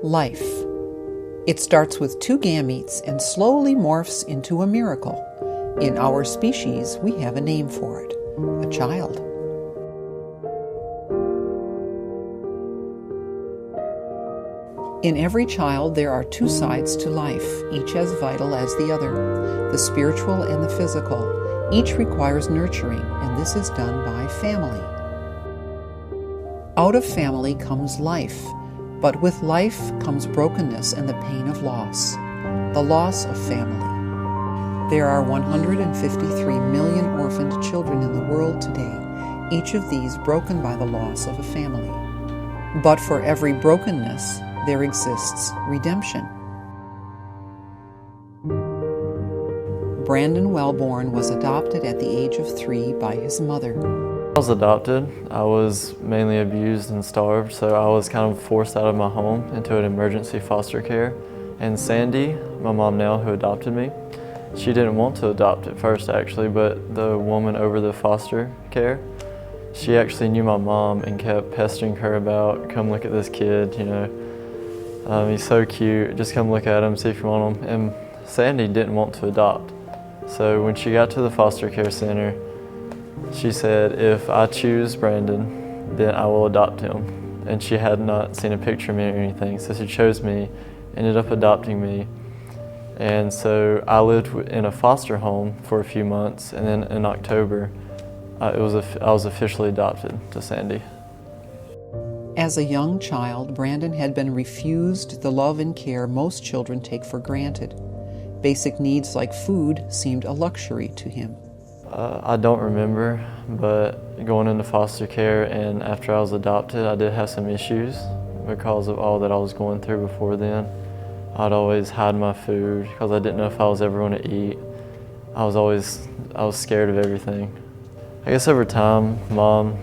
Life. It starts with two gametes and slowly morphs into a miracle. In our species, we have a name for it: a child. In every child, there are two sides to life, each as vital as the other, the spiritual and the physical. Each requires nurturing, and this is done by family. Out of family comes life, but with life comes brokenness and the pain of loss, the loss of family. There are 153 million orphaned children in the world today, each of these broken by the loss of a family. But for every brokenness, there exists redemption. Brandon Wellborn was adopted at the age of 3 by his mother. I was adopted. I was mainly abused and starved, so I was kind of forced out of my home into an emergency foster care. And Sandy, my mom now, who adopted me, she didn't want to adopt at first actually, but the woman over the foster care, she actually knew my mom and kept pestering her about, come look at this kid, you know. He's so cute, just come look at him, see if you want him. And Sandy didn't want to adopt. So when she got to the foster care center, she said, if I choose Brandon, then I will adopt him. And she had not seen a picture of me or anything, so she chose me, ended up adopting me. And so I lived in a foster home for a few months, and then in October, I was officially adopted to Sandy. As a young child, Brandon had been refused the love and care most children take for granted. Basic needs like food seemed a luxury to him. I don't remember, but going into foster care and after I was adopted, I did have some issues because of all that I was going through before then. I'd always hide my food because I didn't know if I was ever going to eat. I was scared of everything. I guess over time, Mom,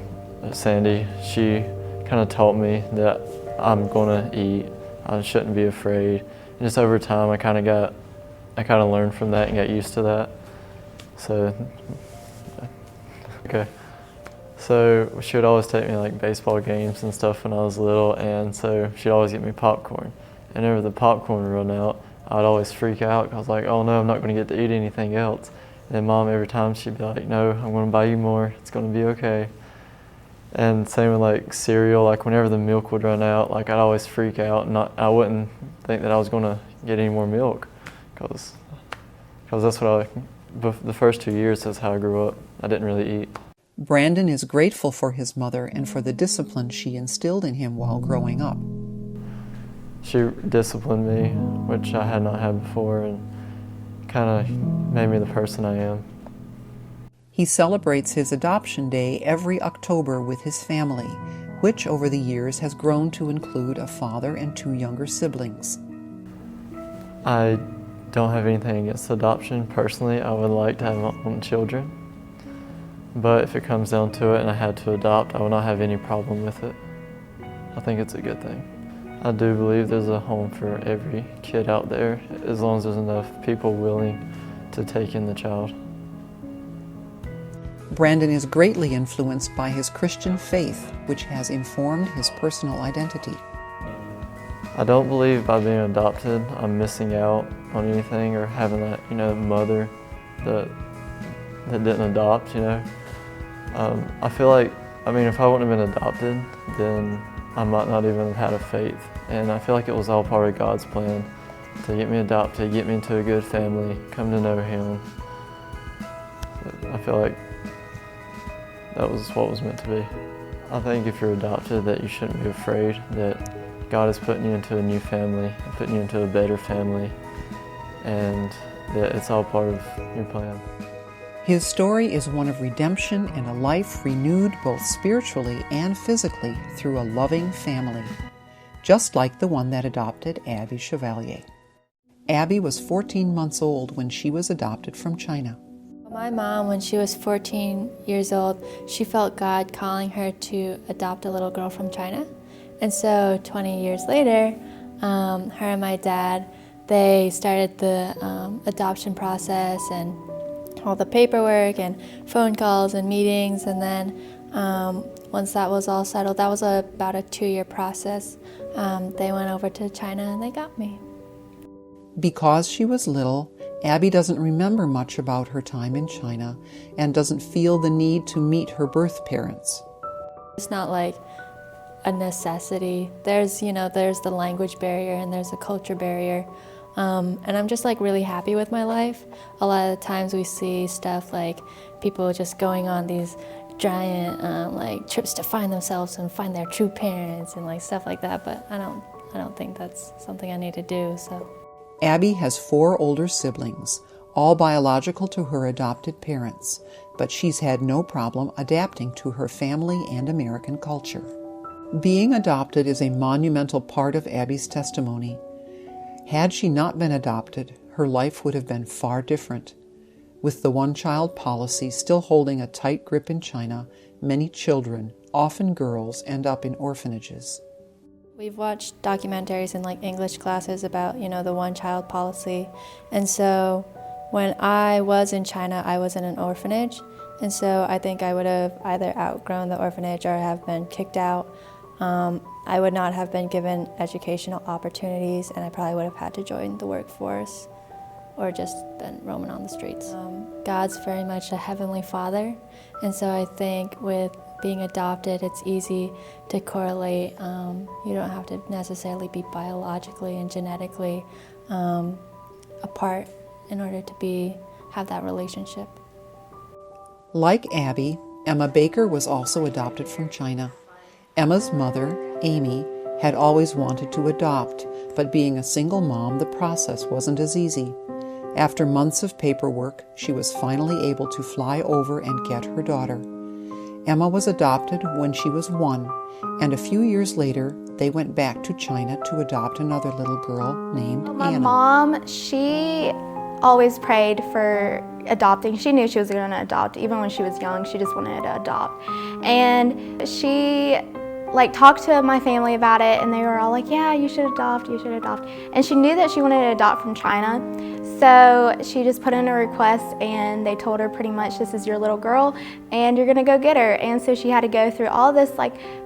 Sandy, she kind of taught me that I'm going to eat. I shouldn't be afraid. And just over time, I kind of learned from that and got used to that. So, okay. So she would always take me to like baseball games and stuff when I was little, and so she'd always get me popcorn. And whenever the popcorn would run out, I'd always freak out because I was like, oh no, I'm not going to get to eat anything else. And then Mom, every time she'd be like, no, I'm going to buy you more. It's going to be okay. And same with like cereal, like whenever the milk would run out, like I'd always freak out and I wouldn't think that I was going to get any more milk because that's what the first 2 years, that's how I grew up. I didn't really eat. Brandon is grateful for his mother and for the discipline she instilled in him while growing up. She disciplined me, which I had not had before, and kind of made me the person I am. He celebrates his adoption day every October with his family, which over the years has grown to include a father and 2 younger siblings. I don't have anything against adoption. Personally, I would like to have my own children. But if it comes down to it and I had to adopt, I would not have any problem with it. I think it's a good thing. I do believe there's a home for every kid out there, as long as there's enough people willing to take in the child. Brandon is greatly influenced by his Christian faith, which has informed his personal identity. I don't believe by being adopted I'm missing out on anything or having that, mother that didn't adopt, I feel like, if I wouldn't have been adopted, then I might not even have had a faith. And I feel like it was all part of God's plan to get me adopted, get me into a good family, come to know Him. I feel like that was what was meant to be. I think if you're adopted that you shouldn't be afraid, that God is putting you into a new family, putting you into a better family, and that it's all part of your plan. His story is one of redemption and a life renewed both spiritually and physically through a loving family, just like the one that adopted Abby Chevalier. Abby was 14 months old when she was adopted from China. My mom, when she was 14 years old, she felt God calling her to adopt a little girl from China. And so 20 years later, her and my dad, they started the adoption process and all the paperwork and phone calls and meetings. And then once that was all settled, that was about a 2-year process. They went over to China and they got me. Because she was little, Abby doesn't remember much about her time in China and doesn't feel the need to meet her birth parents. It's not like a necessity. There's the language barrier and there's a culture barrier. And I'm just like really happy with my life. A lot of the times we see stuff like people just going on these giant like trips to find themselves and find their true parents and like stuff like that. But I don't think that's something I need to do. So Abby has 4 older siblings, all biological to her adopted parents, but she's had no problem adapting to her family and American culture. Being adopted is a monumental part of Abby's testimony. Had she not been adopted, her life would have been far different. With the one-child policy still holding a tight grip in China, many children, often girls, end up in orphanages. We've watched documentaries in like English classes about, the one-child policy. And so when I was in China, I was in an orphanage. And so I think I would have either outgrown the orphanage or have been kicked out. I would not have been given educational opportunities, and I probably would have had to join the workforce or just been roaming on the streets. God's very much a heavenly Father, and so I think with being adopted, it's easy to correlate. You don't have to necessarily be biologically and genetically apart in order to have that relationship. Like Abby, Emma Baker was also adopted from China. Emma's mother, Amy, had always wanted to adopt, but being a single mom, the process wasn't as easy. After months of paperwork, she was finally able to fly over and get her daughter. Emma was adopted when she was 1, and a few years later, they went back to China to adopt another little girl named Anna. My mom, she always prayed for adopting. She knew she was going to adopt. Even when she was young, she just wanted to adopt. And she talked to my family about it, and they were all like, yeah, you should adopt, you should adopt. And she knew that she wanted to adopt from China. So she just put in a request, and they told her pretty much, this is your little girl, and you're gonna go get her. And so she had to go through all this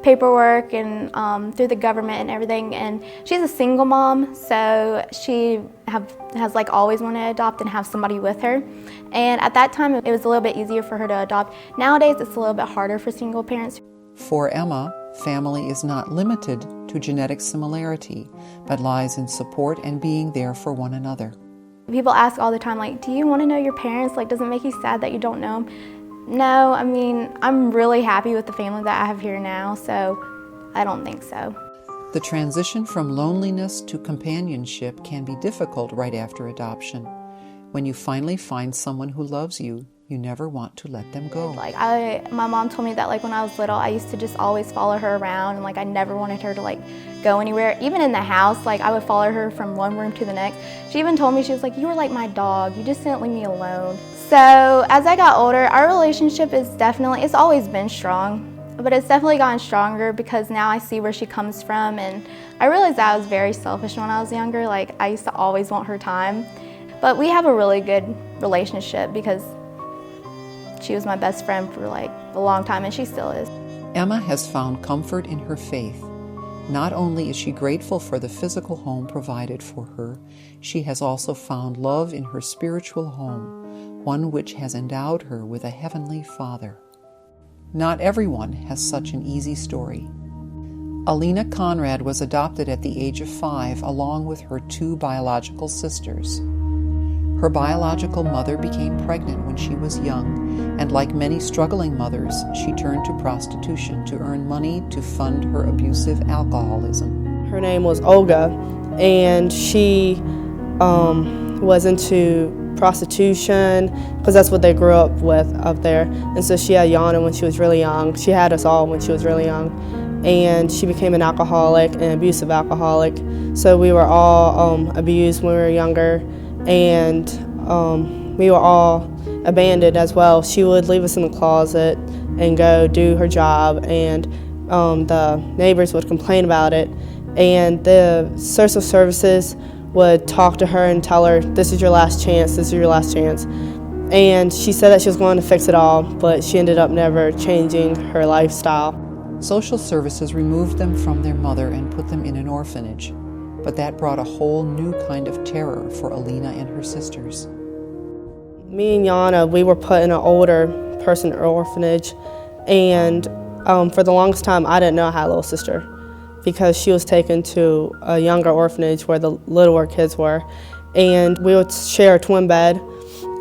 paperwork and through the government and everything. And she's a single mom, so she has always wanted to adopt and have somebody with her. And at that time, it was a little bit easier for her to adopt. Nowadays, it's a little bit harder for single parents. For Emma, family is not limited to genetic similarity, but lies in support and being there for one another. People ask all the time, do you want to know your parents? Does it make you sad that you don't know them? No, I mean, I'm really happy with the family that I have here now, so I don't think so. The transition from loneliness to companionship can be difficult right after adoption. When you finally find someone who loves you, you never want to let them go. My mom told me that when I was little, I used to just always follow her around, and I never wanted her to go anywhere. Even in the house, I would follow her from one room to the next. She even told me, she was like, you were like my dog, you just didn't leave me alone. So as I got older, our relationship it's always been strong, but it's definitely gotten stronger because now I see where she comes from, and I realized that I was very selfish when I was younger. I used to always want her time. But we have a really good relationship because she was my best friend for a long time, and she still is. Emma has found comfort in her faith. Not only is she grateful for the physical home provided for her, she has also found love in her spiritual home, one which has endowed her with a heavenly Father. Not everyone has such an easy story. Alina Conrad was adopted at the age of 5 along with her 2 biological sisters. Her biological mother became pregnant when she was young, and like many struggling mothers, she turned to prostitution to earn money to fund her abusive alcoholism. Her name was Olga, and she was into prostitution because that's what they grew up with up there. And so she had Yana when she was really young. She had us all when she was really young. And she became an alcoholic, an abusive alcoholic. So we were all abused when we were younger. And we were all abandoned as well. She would leave us in the closet and go do her job, and the neighbors would complain about it, and the social services would talk to her and tell her, this is your last chance, this is your last chance. And she said that she was going to fix it all, but she ended up never changing her lifestyle. Social services removed them from their mother and put them in an orphanage, but that brought a whole new kind of terror for Alina and her sisters. Me and Yana, we were put in an older person orphanage, and for the longest time I didn't know I had a little sister because she was taken to a younger orphanage where the littler kids were, and we would share a twin bed,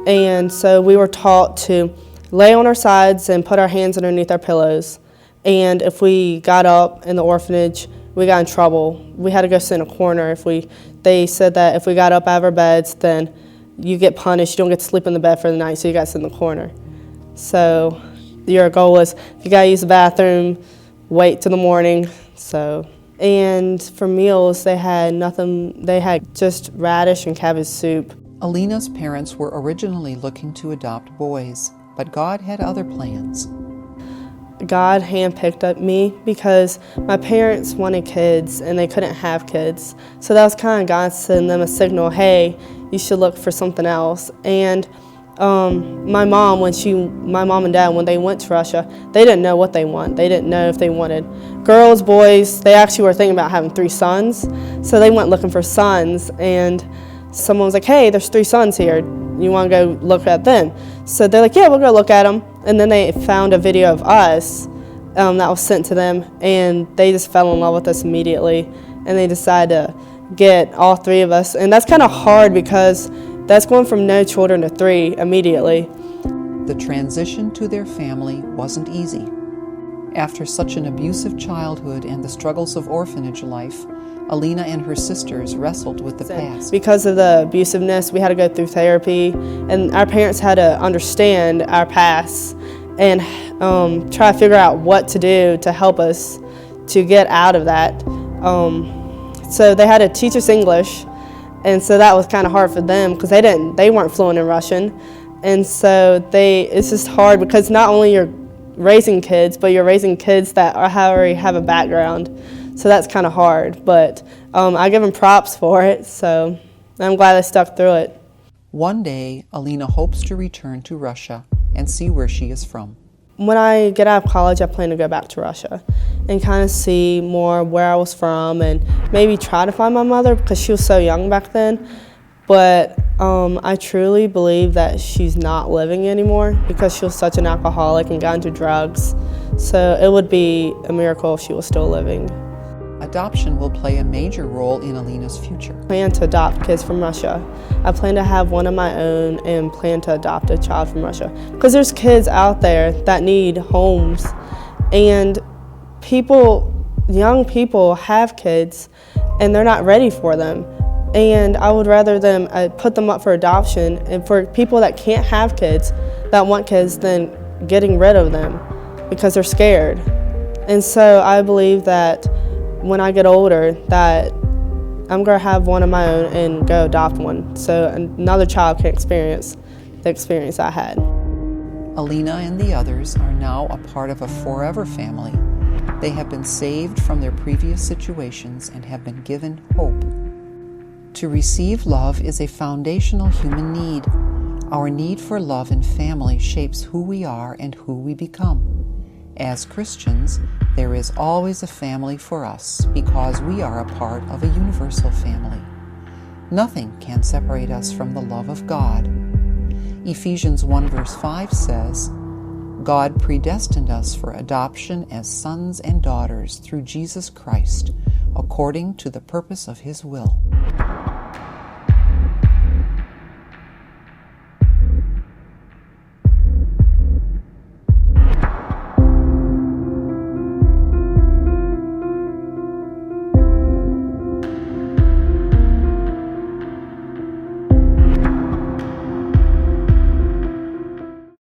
and so we were taught to lay on our sides and put our hands underneath our pillows, and if we got up in the orphanage, we got in trouble. We had to go sit in a corner. They said that if we got up out of our beds, then you get punished. You don't get to sleep in the bed for the night, so you got to sit in the corner. So your goal was, if you got to use the bathroom, wait till the morning. And for meals, they had nothing. They had just radish and cabbage soup. Alina's parents were originally looking to adopt boys, but God had other plans. God handpicked me because my parents wanted kids and they couldn't have kids. So that was kind of God sending them a signal, hey, you should look for something else. And my mom and dad, when they went to Russia, they didn't know what they want. They didn't know if they wanted girls, boys. They actually were thinking about having 3 sons. So they went looking for sons, and someone was like, hey, there's 3 sons here. You want to go look at them? So they're like, yeah, we'll go look at them. And then they found a video of us that was sent to them, and they just fell in love with us immediately. And they decided to get all 3 of us. And that's kind of hard because that's going from no children to 3 immediately. The transition to their family wasn't easy. After such an abusive childhood and the struggles of orphanage life, Alina and her sisters wrestled with the past. Because of the abusiveness, we had to go through therapy, and our parents had to understand our past and try to figure out what to do to help us to get out of that. So they had to teach us English, and so that was kind of hard for them because they weren't fluent in Russian, and so it's just hard because not only you're raising kids, but you're raising kids that already have a background. So that's kind of hard, but I give them props for it, so I'm glad I stuck through it. One day, Alina hopes to return to Russia and see where she is from. When I get out of college, I plan to go back to Russia and kind of see more where I was from and maybe try to find my mother because she was so young back then. But I truly believe that she's not living anymore because she was such an alcoholic and got into drugs. So it would be a miracle if she was still living. Adoption will play a major role in Alina's future. I plan to adopt kids from Russia. I plan to have one of my own and plan to adopt a child from Russia. Because there's kids out there that need homes, and young people have kids and they're not ready for them. And I would rather them put them up for adoption, and for people that can't have kids, that want kids, than getting rid of them because they're scared. And so I believe that when I get older, that I'm going to have one of my own and go adopt one so another child can experience the experience I had. Alina and the others are now a part of a forever family. They have been saved from their previous situations and have been given hope. To receive love is a foundational human need. Our need for love and family shapes who we are and who we become. As Christians, there is always a family for us because we are a part of a universal family. Nothing can separate us from the love of God. Ephesians 1 verse 5 says, God predestined us for adoption as sons and daughters through Jesus Christ, according to the purpose of His will.